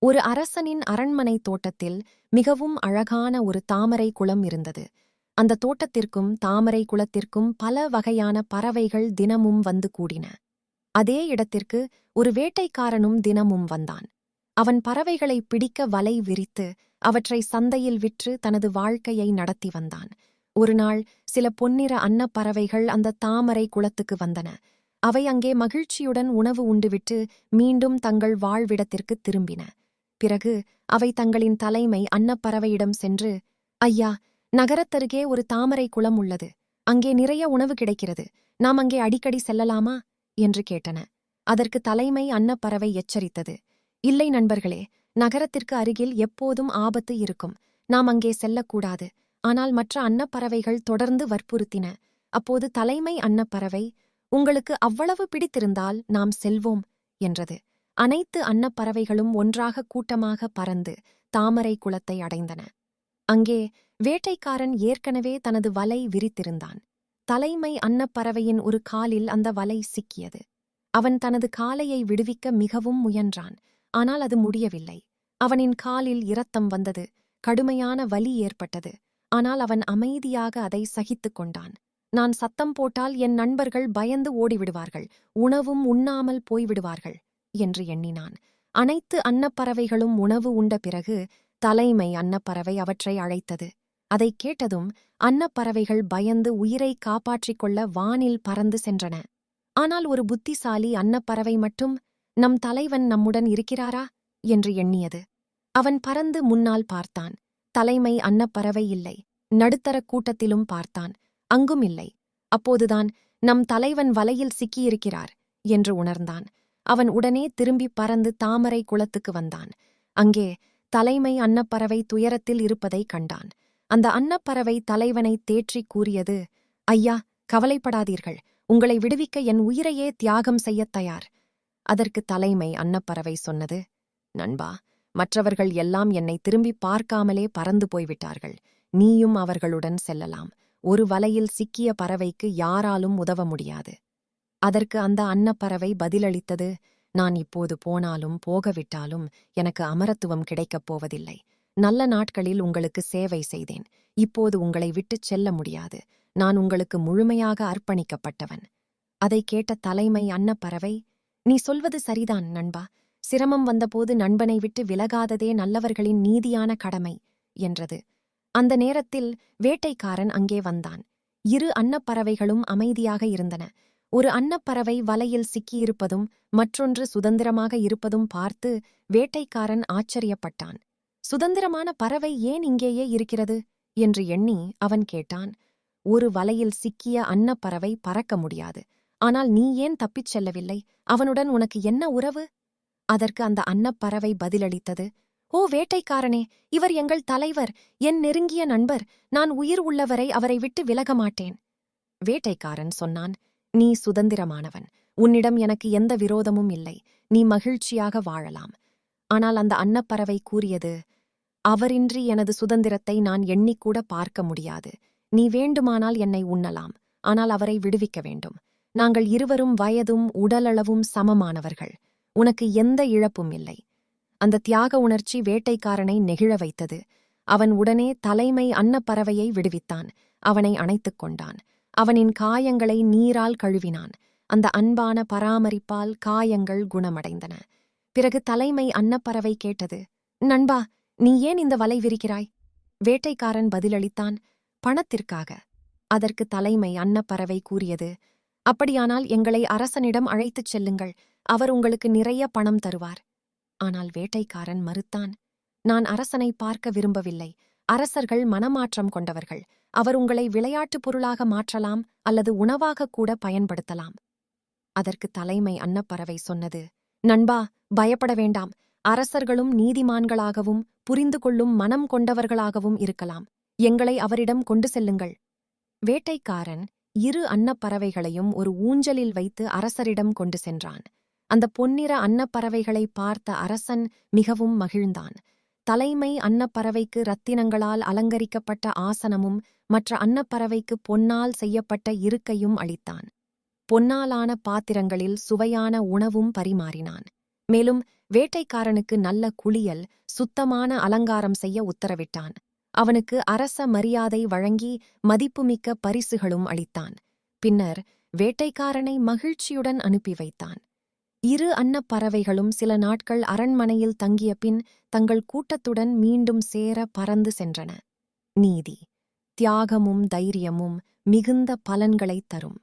ஒரு அரசனின் அரண்மனை தோட்டத்தில் மிகவும் அழகான ஒரு தாமரை குளம் இருந்தது. அந்த தோட்டத்திற்கும் தாமரை குளத்திற்கும் பல வகையான பறவைகள் தினமும் வந்து கூடின. அதே இடத்திற்கு ஒரு வேட்டைக்காரனும் தினமும் வந்தான். அவன் பறவைகளை பிடிக்க வலை விரித்து அவற்றை சந்தையில் விற்று தனது வாழ்க்கையை நடத்தி வந்தான். ஒருநாள் சில பொன்னிற அன்னப்பறவைகள் அந்த தாமரை குளத்துக்கு வந்தன. அவை அங்கே மகிழ்ச்சியுடன் உணவு உண்டுவிட்டு மீண்டும் தங்கள் வாழ்விடத்திற்கு திரும்பின. பிறகு அவை தங்களின் தலைமை அன்னப்பறவையிடம் சென்று, ஐயா, நகரத்தருகே ஒரு தாமரை குளம் உள்ளது. அங்கே நிறைய உணவு கிடைக்கிறது. நாம் அங்கே அடிக்கடி செல்லலாமா என்று கேட்டன. அதற்கு தலைமை அன்னப்பறவை எச்சரித்தது, இல்லை நண்பர்களே, நகரத்திற்கு அருகில் எப்போதும் ஆபத்து இருக்கும். நாம் அங்கே செல்லக்கூடாது. ஆனால் மற்ற அன்னப்பறவைகள் தொடர்ந்து வற்புறுத்தின. அப்போது தலைமை அன்னப்பறவை, உங்களுக்கு அவ்வளவு பிடித்திருந்தால் நாம் செல்வோம் என்றது. அனைத்து அன்னப்பறவைகளும் ஒன்றாக கூட்டமாக பறந்து தாமரை குளத்தை அடைந்தன. அங்கே வேட்டைக்காரன் ஏற்கனவே தனது வலை விரித்திருந்தான். தலைமை அன்னப்பறவையின் ஒரு காலில் அந்த வலை சிக்கியது. அவன் தனது காலையை விடுவிக்க மிகவும் முயன்றான். ஆனால் அது முடியவில்லை. அவனின் காலில் இரத்தம் வந்தது. கடுமையான வலி ஏற்பட்டது. ஆனால் அவன் அமைதியாக அதை சகித்துக் கொண்டான். நான் சத்தம் போட்டால் என் நண்பர்கள் பயந்து ஓடிவிடுவார்கள், உணவும் உண்ணாமல் போய்விடுவார்கள் என்று எண்ணினான். அனைத்து அன்னப்பறவைகளும் உணவு உண்ட பிறகு தலைமை அன்னப்பறவை அவற்றை அழைத்தது. அதைக் கேட்டதும் அன்னப்பறவைகள் பயந்து உயிரை காப்பாற்றிக் கொள்ள வானில் பறந்து சென்றன. ஆனால் ஒரு புத்திசாலி அன்னப்பறவை மட்டும், நம் தலைவன் நம்முடன் இருக்கிறாரா என்று எண்ணியது. அவன் பறந்து முன்னால் பார்த்தான். தலைமை அன்னப்பறவை இல்லை. நடுத்தர கூட்டத்திலும் பார்த்தான். அங்கும் இல்லை. அப்போதுதான் நம் தலைவன் வலையில் சிக்கியிருக்கிறார் என்று உணர்ந்தான். அவன் உடனே திரும்பி பறந்து தாமரை குளத்துக்கு வந்தான். அங்கே தலைமை அன்னப்பறவை துயரத்தில் இருப்பதைக் கண்டான். அந்த அன்னப்பறவை தலைவனை தேற்றிக் கூறியது, ஐயா, கவலைப்படாதீர்கள். உங்களை விடுவிக்க என் உயிரையே தியாகம் செய்யத் தயார். அதற்கு தலைமை அன்னப்பறவை சொன்னது, நண்பா, மற்றவர்கள் எல்லாம் என்னை திரும்பி பார்க்காமலே பறந்து போய்விட்டார்கள். நீயும் அவர்களுடன் செல்லலாம். ஒரு வலையில் சிக்கிய பறவைக்கு யாராலும் உதவ முடியாது. அதற்கு அந்த அன்னப்பறவை பதிலளித்தது, நான் இப்போது போனாலும் போகவிட்டாலும் எனக்கு அமரத்துவம் கிடைக்கப் போவதில்லை. நல்ல நாட்களில் உங்களுக்கு சேவை செய்தேன். இப்போது உங்களை விட்டுச் செல்ல முடியாது. நான் உங்களுக்கு முழுமையாக அர்ப்பணிக்கப்பட்டவன். அதை கேட்ட தலைமை அன்னப்பறவை, நீ சொல்வது சரிதான் நண்பா. சிரமம் வந்தபோது நண்பனை விட்டு விலகாததே நல்லவர்களின் நீதியான கடமை என்றது. அந்த நேரத்தில் வேட்டைக்காரன் அங்கே வந்தான். இரு அன்னப்பறவைகளும் அமைதியாக இருந்தன. ஒரு அன்னப்பறவை வலையில் சிக்கியிருப்பதும் மற்றொன்று சுதந்திரமாக இருப்பதும் பார்த்து வேட்டைக்காரன் ஆச்சரியப்பட்டான். சுதந்திரமான பறவை ஏன் இங்கேயே இருக்கிறது என்று எண்ணி அவன் கேட்டான், ஒரு வலையில் சிக்கிய அன்னப்பறவை பறக்க முடியாது. ஆனால் நீ ஏன் தப்பிச் செல்லவில்லை? அவனுடன் உனக்கு என்ன உறவு? அதற்கு அந்த அன்னப்பறவை பதிலளித்தது, ஓ வேட்டைக்காரனே, இவர் எங்கள் தலைவர், என் நெருங்கிய நண்பர். நான் உயிர் உள்ளவரை அவரை விட்டு விலக மாட்டேன். வேட்டைக்காரன் சொன்னான், நீ சுதந்திரமானவன். உன்னிடம் எனக்கு எந்த விரோதமும் இல்லை. நீ மகிழ்ச்சியாக வாழலாம். ஆனால் அந்த அன்னப்பறவை கூறியது, அவரின்றி எனது சுதந்திரத்தை நான் எண்ணிக்கூட பார்க்க முடியாது. நீ வேண்டுமானால் என்னை உண்ணலாம். ஆனால் அவரை விடுவிக்க வேண்டும். நாங்கள் இருவரும் வயதும் உடலளவும் சமமானவர்கள். உனக்கு எந்த இழப்பும் இல்லை. அந்த தியாக உணர்ச்சி வேட்டைக்காரனை நெகிழ வைத்தது. அவன் உடனே தலைமை அன்னப்பறவையை விடுவித்தான். அவனை அணைத்துக் கொண்டான். அவனின் காயங்களை நீரால் கழுவினான். அந்த அன்பான பராமரிப்பால் காயங்கள் குணமடைந்தன. பிறகு தலைமை அன்னப்பறவை கேட்டது, நண்பா, நீ ஏன் இந்த வலை விரிக்கிறாய்? வேட்டைக்காரன் பதிலளித்தான், பணத்திற்காக. அதற்கு தலைமை அன்னப்பறவை கூறியது, அப்படியானால் எங்களை அரசனிடம் அழைத்துச் செல்லுங்கள். அவர் உங்களுக்கு நிறைய பணம் தருவார். ஆனால் வேட்டைக்காரன் மறுத்தான். நான் அரசனை பார்க்க விரும்பவில்லை. அரசர்கள் மனமாற்றம் கொண்டவர்கள். அவர் உங்களை விளையாட்டுப் பொருளாக மாற்றலாம் அல்லது உணவாக கூட பயன்படுத்தலாம். அதற்கு தலைமை அன்னப்பறவை சொன்னது, நண்பா, பயப்பட வேண்டாம். அரசர்களும் நீதிமான்களாகவும் புரிந்து கொள்ளும் மனம் கொண்டவர்களாகவும் இருக்கலாம். எங்களை அவரிடம் கொண்டு செல்லுங்கள். வேட்டைக்காரன் இரு அன்னப்பறவைகளையும் ஒரு ஊஞ்சலில் வைத்து அரசரிடம் கொண்டு சென்றான். அந்த பொன்னிற அன்னப்பறவைகளை பார்த்த அரசன் மிகவும் மகிழ்ந்தான். தலைமை அன்னப்பறவைக்கு இரத்தினங்களால் அலங்கரிக்கப்பட்ட ஆசனமும் மற்ற அன்னப்பறவைக்கு பொன்னால் செய்யப்பட்ட இருக்கையும் அளித்தான். பொன்னாலான பாத்திரங்களில் சுவையான உணவும் பரிமாறினான். மேலும் வேட்டைக்காரனுக்கு நல்ல குளியல், சுத்தமான அலங்காரம் செய்ய உத்தரவிட்டான். அவனுக்கு அரச மரியாதை வழங்கி மதிப்புமிக்க பரிசுகளும் அளித்தான். பின்னர் வேட்டைக்காரனை மகிழ்ச்சியுடன் அனுப்பி வைத்தான். இரு அன்னப்பறவைகளும் சில நாட்கள் அரண்மனையில் தங்கிய பின் தங்கள் கூட்டத்துடன் மீண்டும் சேர பறந்து சென்றன. நீதி: தியாகமும் தைரியமும் மிகுந்த பலன்களைத் தரும்.